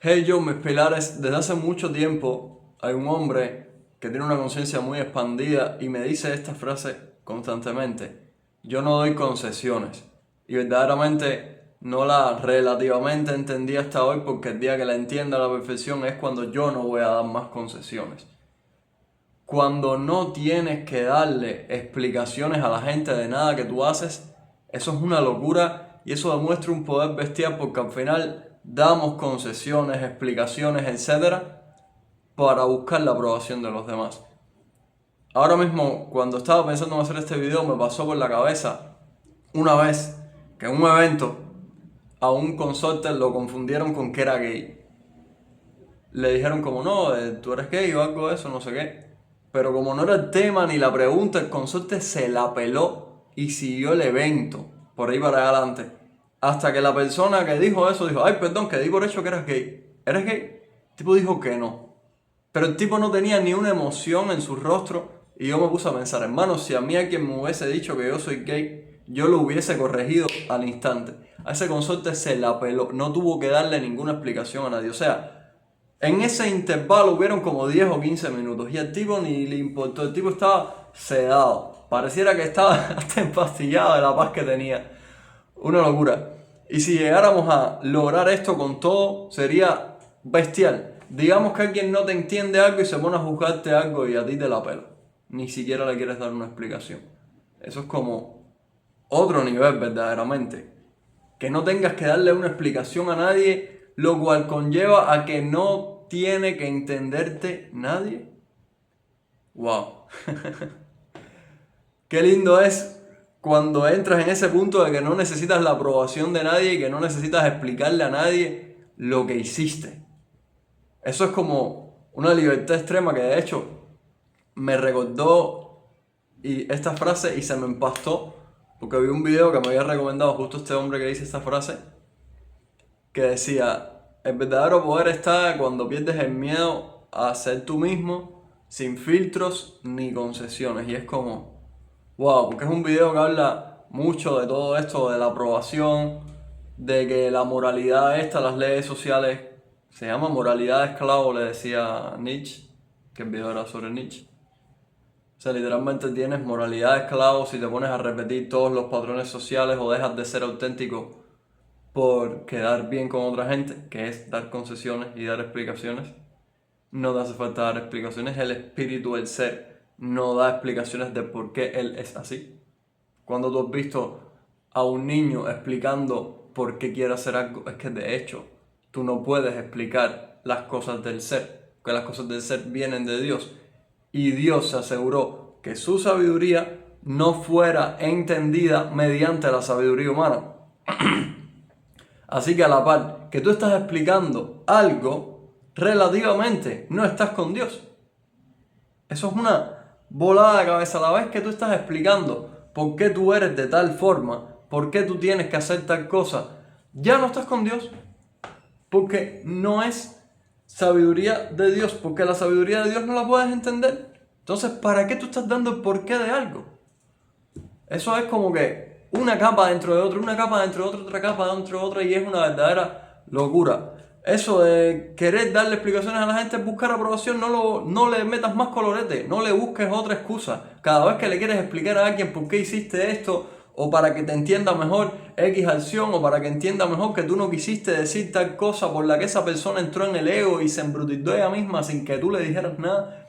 Hey yo, mis pilares, desde hace mucho tiempo hay un hombre que tiene una conciencia muy expandida y me dice esta frase constantemente: yo no doy concesiones. Y verdaderamente no la relativamente entendí hasta hoy, porque el día que la entienda a la perfección es cuando yo no voy a dar más concesiones. Cuando no tienes que darle explicaciones a la gente de nada que tú haces, eso es una locura y eso demuestra un poder bestial, porque al final damos concesiones, explicaciones, etcétera, para buscar la aprobación de los demás. Ahora mismo, cuando estaba pensando en hacer este video, me pasó por la cabeza una vez que en un evento a un consorte lo confundieron con que era gay. Le dijeron como: no, tú eres gay o algo de eso, no sé qué. Pero como no era el tema ni la pregunta, el consorte se la peló y siguió el evento por ahí para adelante. Hasta que la persona que dijo eso dijo: ay, perdón, que di por hecho que eras gay. ¿Eres gay? El tipo dijo que no. Pero el tipo no tenía ni una emoción en su rostro y yo me puse a pensar: hermano, si a mí alguien me hubiese dicho que yo soy gay, yo lo hubiese corregido al instante. A ese consorte se la peló, no tuvo que darle ninguna explicación a nadie. O sea, en ese intervalo hubieron como 10 o 15 minutos y al tipo ni le importó. El tipo estaba sedado. Pareciera que estaba hasta empastillado de la paz que tenía. Una locura. Y si llegáramos a lograr esto con todo, sería bestial. Digamos que alguien no te entiende algo y se pone a juzgarte algo y a ti te la pela. Ni siquiera le quieres dar una explicación. Eso es como otro nivel verdaderamente. Que no tengas que darle una explicación a nadie, lo cual conlleva a que no tiene que entenderte nadie. Wow. Qué lindo es cuando entras en ese punto de que no necesitas la aprobación de nadie y que no necesitas explicarle a nadie lo que hiciste. Eso es como una libertad extrema que de hecho me recordó esta frase y se me empastó porque vi un video que me había recomendado justo este hombre que dice esta frase, que decía: el verdadero poder está cuando pierdes el miedo a ser tú mismo, sin filtros ni concesiones. Y es como, wow, porque es un video que habla mucho de todo esto, de la aprobación, de que la moralidad esta, las leyes sociales, se llama moralidad de esclavo, le decía Nietzsche, que el video era sobre Nietzsche. O sea, literalmente tienes moralidad de esclavo si te pones a repetir todos los patrones sociales o dejas de ser auténtico por quedar bien con otra gente, que es dar concesiones y dar explicaciones. No te hace falta dar explicaciones, el espíritu, el ser, no da explicaciones de por qué él es así. Cuando tú has visto a un niño explicando por qué quiere hacer algo, es que de hecho tú no puedes explicar las cosas del ser, porque las cosas del ser vienen de Dios. Y Dios se aseguró que su sabiduría no fuera entendida mediante la sabiduría humana. Así que a la par que tú estás explicando algo, relativamente no estás con Dios. Eso es una volada de cabeza. A la vez que tú estás explicando por qué tú eres de tal forma, por qué tú tienes que hacer tal cosa, ya no estás con Dios. Porque no es sabiduría de Dios, porque la sabiduría de Dios no la puedes entender. Entonces, ¿para qué tú estás dando el porqué de algo? Eso es como que una capa dentro de otra, una capa dentro de otra, otra capa dentro de otra, y es una verdadera locura. Eso de querer darle explicaciones a la gente es buscar aprobación. No le metas más colorete, no le busques otra excusa. Cada vez que le quieres explicar a alguien por qué hiciste esto, o para que te entienda mejor X acción, o para que entienda mejor que tú no quisiste decir tal cosa por la que esa persona entró en el ego y se embrutizó ella misma sin que tú le dijeras nada.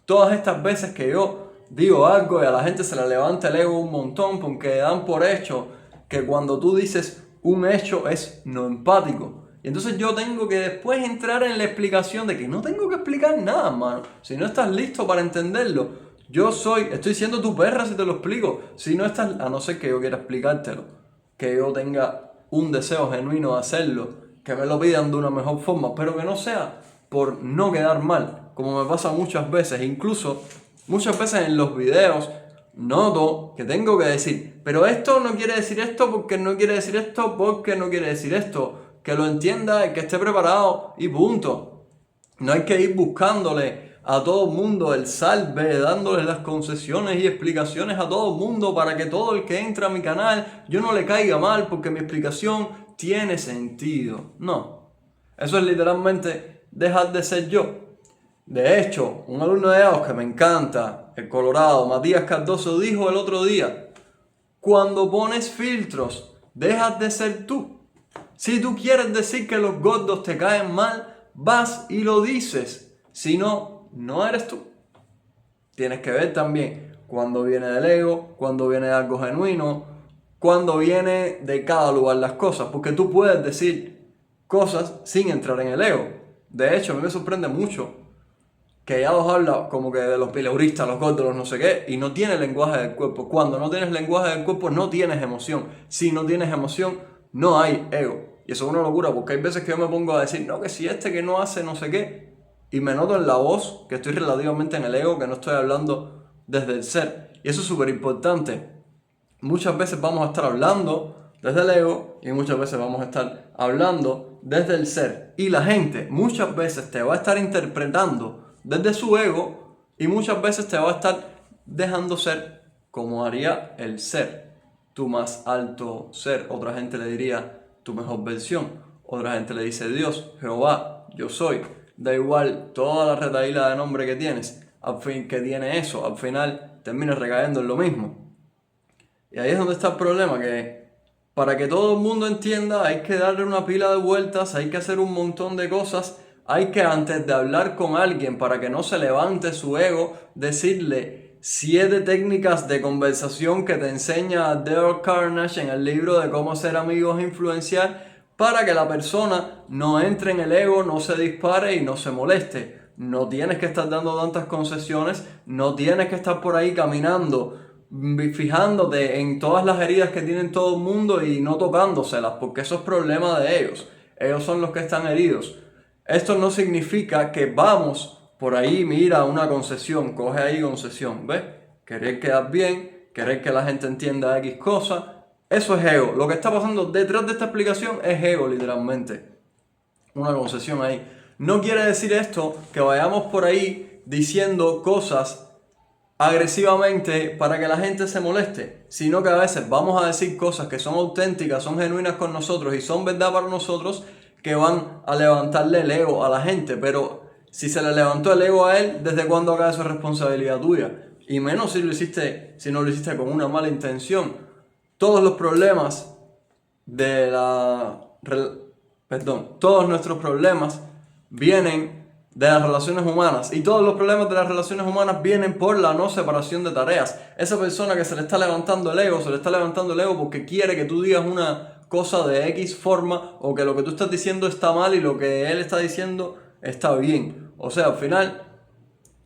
Todas estas veces que yo digo algo y a la gente se le levanta el ego un montón porque dan por hecho que cuando tú dices un hecho es no empático. Y entonces yo tengo que después entrar en la explicación de que no tengo que explicar nada, mano. Si no estás listo para entenderlo, estoy siendo tu perra si te lo explico. Si no estás, a no ser que yo quiera explicártelo, que yo tenga un deseo genuino de hacerlo, que me lo pidan de una mejor forma, pero que no sea por no quedar mal, como me pasa muchas veces. Incluso muchas veces en los videos noto que tengo que decir: pero esto no quiere decir esto, porque no quiere decir esto, porque no quiere decir esto. Que lo entienda y que esté preparado y punto. No hay que ir buscándole a todo el mundo el salve, dándole las concesiones y explicaciones a todo el mundo para que todo el que entra a mi canal yo no le caiga mal porque mi explicación tiene sentido. No. Eso es literalmente dejar de ser yo. De hecho, un alumno de EAOS que me encanta, el Colorado, Matías Cardoso, dijo el otro día: cuando pones filtros, dejas de ser tú. Si tú quieres decir que los gordos te caen mal, vas y lo dices. Si no, no eres tú. Tienes que ver también cuando viene del ego, cuando viene de algo genuino, cuando viene de cada lugar las cosas. Porque tú puedes decir cosas sin entrar en el ego. De hecho, a mí me sorprende mucho que ya os habla como que de los pileuristas, los gordos, los no sé qué, y no tiene lenguaje del cuerpo. Cuando no tienes lenguaje del cuerpo, no tienes emoción. Si no tienes emoción, no hay ego. Y eso es una locura, porque hay veces que yo me pongo a decir, no, que si este que no hace no sé qué, y me noto en la voz que estoy relativamente en el ego, que no estoy hablando desde el ser. Y eso es súper importante. Muchas veces vamos a estar hablando desde el ego y muchas veces vamos a estar hablando desde el ser. Y la gente muchas veces te va a estar interpretando desde su ego y muchas veces te va a estar dejando ser como haría el ser, tu más alto ser. Otra gente le diría tu mejor versión. Otra gente le dice Dios, Jehová, yo soy. Da igual toda la retaíla de nombre que tienes, al fin que tiene eso, al final terminas recayendo en lo mismo. Y ahí es donde está el problema, que para que todo el mundo entienda hay que darle una pila de vueltas, hay que hacer un montón de cosas, hay que antes de hablar con alguien para que no se levante su ego, decirle 7 técnicas de conversación que te enseña Dale Carnegie en el libro de cómo ser amigos e influenciar, para que la persona no entre en el ego, no se dispare y no se moleste. No tienes que estar dando tantas concesiones, no tienes que estar por ahí caminando fijándote en todas las heridas que tienen todo el mundo y no tocándoselas, porque eso es problema de ellos. Ellos son los que están heridos. Esto no significa que vamos por ahí, mira, una concesión, coge ahí concesión, ¿ves? Querer quedar bien, querer que la gente entienda X cosa, eso es ego. Lo que está pasando detrás de esta explicación es ego, literalmente. Una concesión ahí. No quiere decir esto que vayamos por ahí diciendo cosas agresivamente para que la gente se moleste, sino que a veces vamos a decir cosas que son auténticas, son genuinas con nosotros y son verdad para nosotros, que van a levantarle el ego a la gente. Pero si se le levantó el ego a él, ¿desde cuándo acá eso es responsabilidad tuya? Y menos si no lo hiciste con una mala intención. Todos los problemas de todos nuestros problemas vienen de las relaciones humanas, y todos los problemas de las relaciones humanas vienen por la no separación de tareas. Esa persona que se le está levantando el ego, se le está levantando el ego porque quiere que tú digas una cosa de X forma, o que lo que tú estás diciendo está mal y lo que él está diciendo está bien. O sea, al final,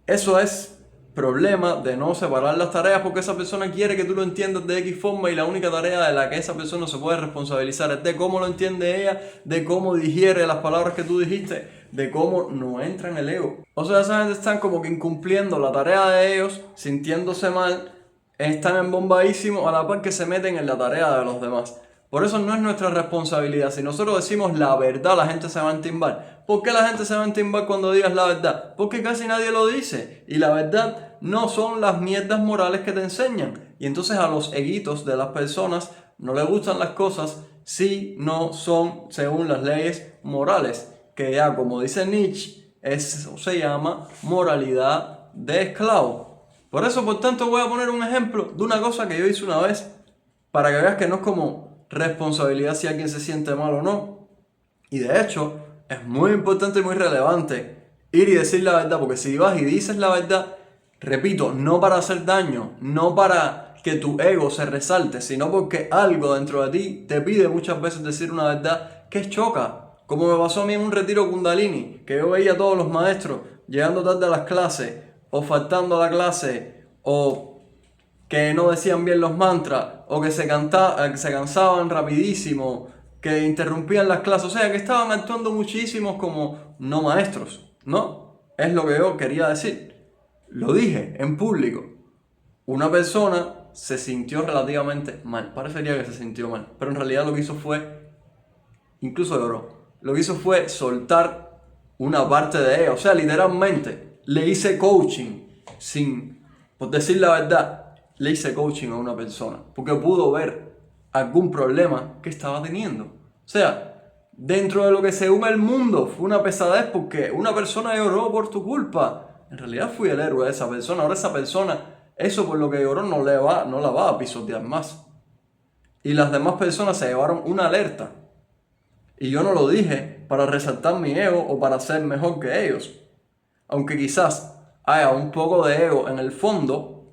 eso es problema de no separar las tareas, porque esa persona quiere que tú lo entiendas de X forma, y la única tarea de la que esa persona se puede responsabilizar es de cómo lo entiende ella, de cómo digiere las palabras que tú dijiste, de cómo no entra en el ego. O sea, esa gente están como que incumpliendo la tarea de ellos, sintiéndose mal, están embombadísimos a la par que se meten en la tarea de los demás. Por eso no es nuestra responsabilidad. Si nosotros decimos la verdad, la gente se va a entimbar. ¿Por qué la gente se va a entimbar cuando digas la verdad? Porque casi nadie lo dice. Y la verdad no son las mierdas morales que te enseñan. Y entonces a los eguitos de las personas no les gustan las cosas si no son según las leyes morales. Que ya, como dice Nietzsche, eso se llama moralidad de esclavo. Por eso, por tanto, voy a poner un ejemplo de una cosa que yo hice una vez, para que veas que no es como responsabilidad si alguien se siente mal o no. Y de hecho, es muy importante y muy relevante ir y decir la verdad, porque si vas y dices la verdad, repito, no para hacer daño, no para que tu ego se resalte, sino porque algo dentro de ti te pide muchas veces decir una verdad que choca. Como me pasó a mí en un retiro Kundalini, que yo veía a todos los maestros llegando tarde a las clases, o faltando a la clase, o que no decían bien los mantras, o que se cansaban rapidísimo, que interrumpían las clases, o sea, que estaban actuando muchísimos como no maestros, ¿no? Es lo que yo quería decir. Lo dije en público. Una persona se sintió relativamente mal, parecería que se sintió mal, pero en realidad lo que hizo fue, incluso lloró, lo que hizo fue soltar una parte de ella, o sea, literalmente le hice coaching, por decir la verdad, le hice coaching a una persona, porque pudo ver algún problema que estaba teniendo. O sea, dentro de lo que según el mundo fue una pesadez porque una persona lloró por tu culpa. En realidad fui el héroe de esa persona. Ahora esa persona, eso por lo que lloró no la va a pisotear más. Y las demás personas se llevaron una alerta. Y yo no lo dije para resaltar mi ego o para ser mejor que ellos. Aunque quizás haya un poco de ego en el fondo,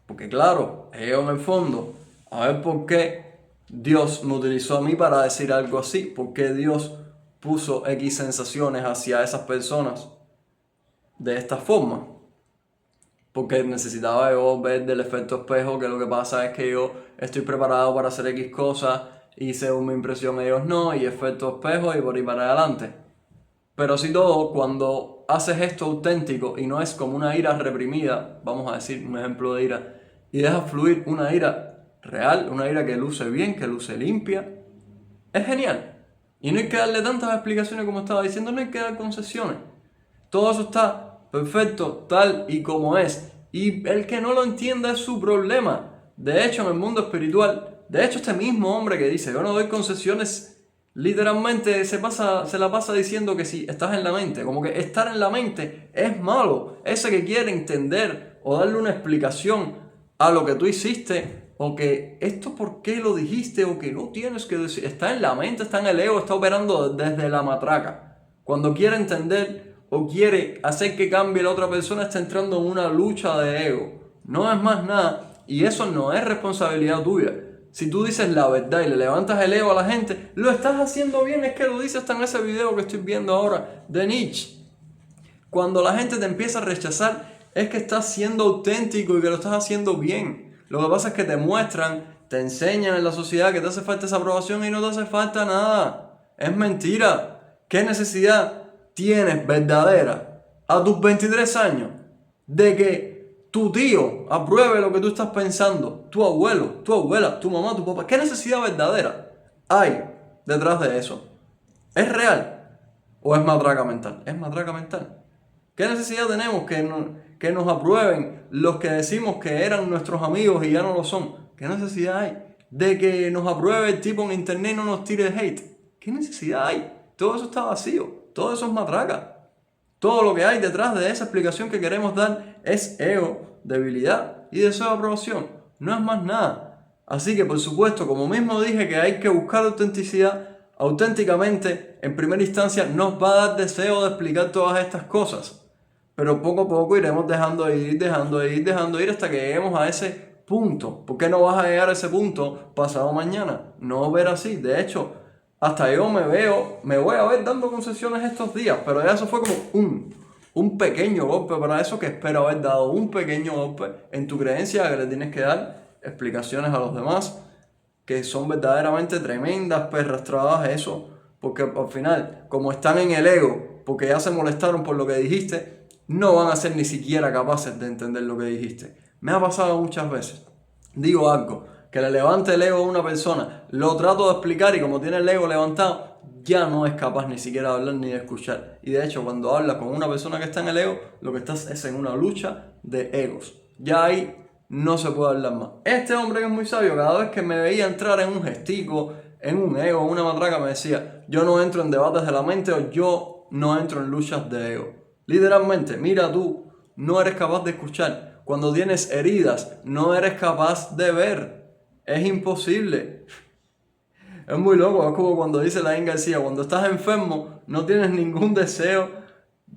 porque claro, ego en el fondo, a ver por qué Dios me utilizó a mí para decir algo así, por qué Dios puso X sensaciones hacia esas personas de esta forma. Porque necesitaba yo ver del efecto espejo que lo que pasa es que yo estoy preparado para hacer X cosas y según mi impresión ellos no, y efecto espejo y por ahí para adelante. Pero si todo, cuando haces esto auténtico y no es como una ira reprimida, vamos a decir un ejemplo de ira, y dejas fluir una ira real, una ira que luce bien, que luce limpia, es genial. Y no hay que darle tantas explicaciones como estaba diciendo, no hay que dar concesiones. Todo eso está perfecto tal y como es. Y el que no lo entienda es su problema. De hecho, en el mundo espiritual, de hecho este mismo hombre que dice, yo no doy concesiones, literalmente se la pasa diciendo que si estás en la mente, como que estar en la mente es malo. Ese que quiere entender o darle una explicación a lo que tú hiciste, o que esto por qué lo dijiste, o que no tienes que decir, está en la mente, está en el ego, está operando desde la matraca. Cuando quiere entender o quiere hacer que cambie la otra persona, está entrando en una lucha de ego. No es más nada, y eso no es responsabilidad tuya. Si tú dices la verdad y le levantas el ego a la gente, lo estás haciendo bien. Es que lo dice hasta en ese video que estoy viendo ahora de Nietzsche. Cuando la gente te empieza a rechazar, es que estás siendo auténtico y que lo estás haciendo bien. Lo que pasa es que te muestran, te enseñan en la sociedad que te hace falta esa aprobación y no te hace falta nada. Es mentira. ¿Qué necesidad tienes verdadera a tus 23 años de que tu tío apruebe lo que tú estás pensando? Tu abuelo, tu abuela, tu mamá, tu papá. ¿Qué necesidad verdadera hay detrás de eso? ¿Es real o es matraca mental? Es matraca mental. ¿Qué necesidad tenemos que nos aprueben los que decimos que eran nuestros amigos y ya no lo son? ¿Qué necesidad hay de que nos apruebe el tipo en internet y no nos tire hate? ¿Qué necesidad hay? Todo eso está vacío. Todo eso es matraca. Todo lo que hay detrás de esa explicación que queremos dar es ego, debilidad y deseo de aprobación. No es más nada. Así que por supuesto, como mismo dije que hay que buscar autenticidad, auténticamente, en primera instancia, nos va a dar deseo de explicar todas estas cosas. Pero poco a poco iremos dejando ir hasta que lleguemos a ese punto. ¿Por qué no vas a llegar a ese punto pasado mañana? No ver así. De hecho, hasta yo me voy a ver dando concesiones estos días, pero ya eso fue como un pequeño golpe para eso que espero haber dado, un pequeño golpe en tu creencia que le tienes que dar explicaciones a los demás que son verdaderamente tremendas perras trabajas eso, porque al final, como están en el ego, porque ya se molestaron por lo que dijiste, no van a ser ni siquiera capaces de entender lo que dijiste. Me ha pasado muchas veces. Digo algo, que le levante el ego a una persona, lo trato de explicar y como tiene el ego levantado, ya no es capaz ni siquiera de hablar ni de escuchar. Y de hecho, cuando hablas con una persona que está en el ego, lo que estás es en una lucha de egos. Ya ahí no se puede hablar más. Este hombre que es muy sabio, cada vez que me veía entrar en un gestico, en un ego, en una matraca, me decía, yo no entro en debates de la mente o yo no entro en luchas de ego. Literalmente, mira tú, no eres capaz de escuchar. Cuando tienes heridas, no eres capaz de ver. Es imposible. Es muy loco, es como cuando dice Laín García, cuando estás enfermo, no tienes ningún deseo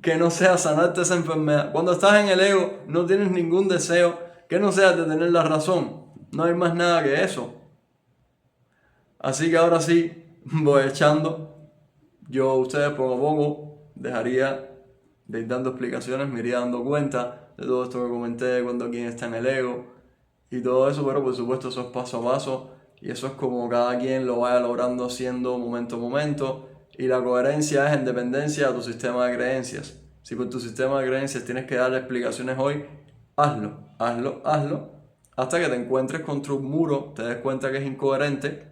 que no sea sanarte esa enfermedad. Cuando estás en el ego, no tienes ningún deseo que no sea de tener la razón. No hay más nada que eso. Así que ahora sí, voy echando. Yo a ustedes poco a poco dejaría de ir dando explicaciones, me iría dando cuenta de todo esto que comenté, cuando quién está en el ego y todo eso, pero por supuesto eso es paso a paso y eso es como cada quien lo vaya logrando haciendo momento a momento y la coherencia es en dependencia de tu sistema de creencias. Si por tu sistema de creencias tienes que darle explicaciones hoy, hazlo, hasta que te encuentres contra un muro, te des cuenta que es incoherente,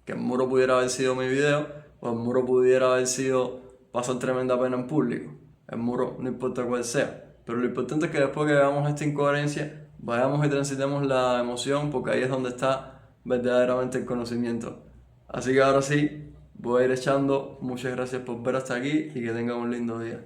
que el muro pudiera haber sido mi video, o el muro pudiera haber sido pasar tremenda pena en público. El muro no importa cuál sea, pero lo importante es que después que veamos esta incoherencia, vayamos y transitemos la emoción, porque ahí es donde está verdaderamente el conocimiento. Así que ahora sí, voy a ir echando. Muchas gracias por ver hasta aquí y que tengan un lindo día.